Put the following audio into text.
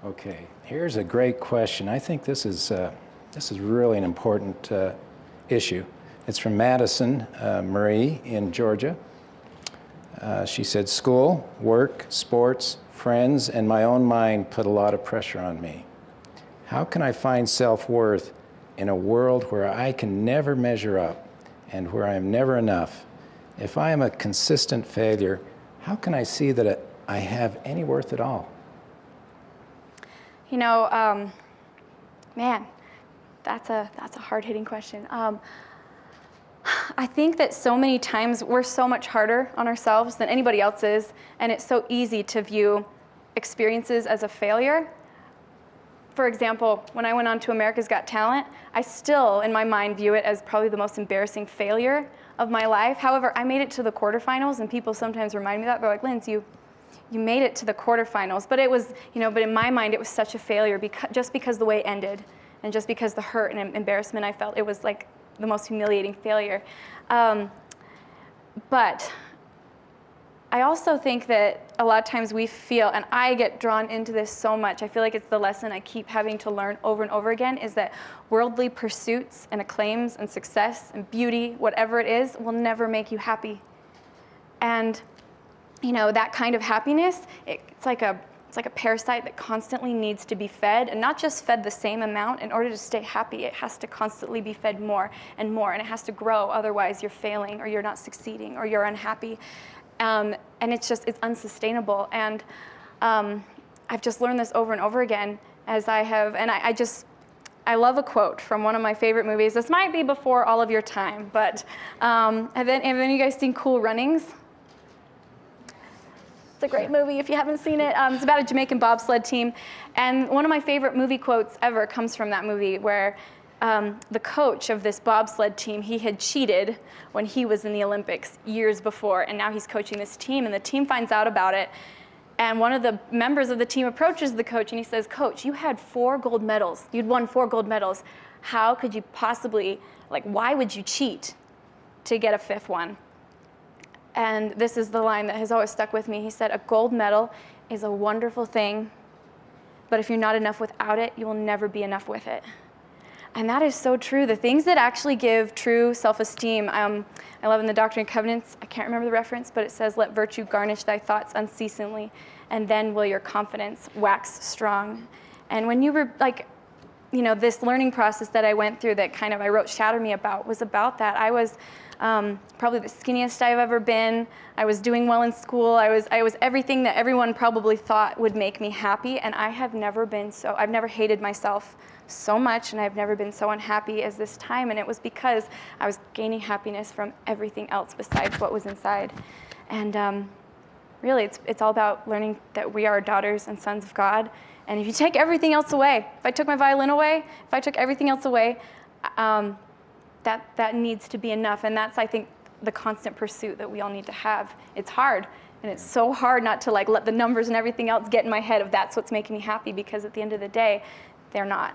Okay, here's a great question. I think this is really an important issue. It's from Madison Marie in Georgia. She said, school, work, sports, friends, and my own mind put a lot of pressure on me. How can I find self-worth in a world where I can never measure up and where I am never enough? If I am a consistent failure, how can I see that I have any worth at all? You know, man, that's a hard-hitting question. I think that so many times we're so much harder on ourselves than anybody else is, and it's so easy to view experiences as a failure. For example, when I went on to America's Got Talent, I still, in my mind, view it as probably the most embarrassing failure of my life. However, I made it to the quarterfinals, and people sometimes remind me of that. They're like, Lindsey, you made it to the quarterfinals. But it was, but in my mind, it was such a failure just because the way it ended, and just because the hurt and embarrassment I felt, it was like the most humiliating failure. But I also think that a lot of times we feel, and I get drawn into this so much, I feel like it's the lesson I keep having to learn over and over again, is that worldly pursuits and acclaims and success and beauty, whatever it is, will never make you happy. And that kind of happiness, it's like a parasite that constantly needs to be fed, and not just fed the same amount. In order to stay happy, it has to constantly be fed more and more, and it has to grow. Otherwise, you're failing, or you're not succeeding, or you're unhappy. And it's unsustainable. And I've just learned this over and over again as I have, and I love a quote from one of my favorite movies. This might be before all of your time, but have any of you guys seen Cool Runnings? It's a great movie if you haven't seen it. It's about a Jamaican bobsled team. And one of my favorite movie quotes ever comes from that movie, where the coach of this bobsled team, he had cheated when he was in the Olympics years before, and now he's coaching this team, and the team finds out about it. And one of the members of the team approaches the coach, and he says, Coach, you had 4 gold medals. You'd won 4 gold medals. How could you possibly, why would you cheat to get a 5th one? And this is the line that has always stuck with me. He said, a gold medal is a wonderful thing, but if you're not enough without it, you will never be enough with it. And that is so true. The things that actually give true self-esteem, I love in the Doctrine and Covenants, I can't remember the reference, but it says, let virtue garnish thy thoughts unceasingly, and then will your confidence wax strong. And when you were this learning process that I went through that I wrote Shatter Me about was about that. I was probably the skinniest I've ever been. I was doing well in school. I was everything that everyone probably thought would make me happy, and I've never hated myself so much, and I've never been so unhappy as this time, and it was because I was gaining happiness from everything else besides what was inside. And really, it's all about learning that we are daughters and sons of God, and if you take everything else away, if I took my violin away, if I took everything else away, that needs to be enough, and that's, I think, the constant pursuit that we all need to have. It's hard, and it's so hard not to let the numbers and everything else get in my head of that's what's making me happy, because at the end of the day, they're not.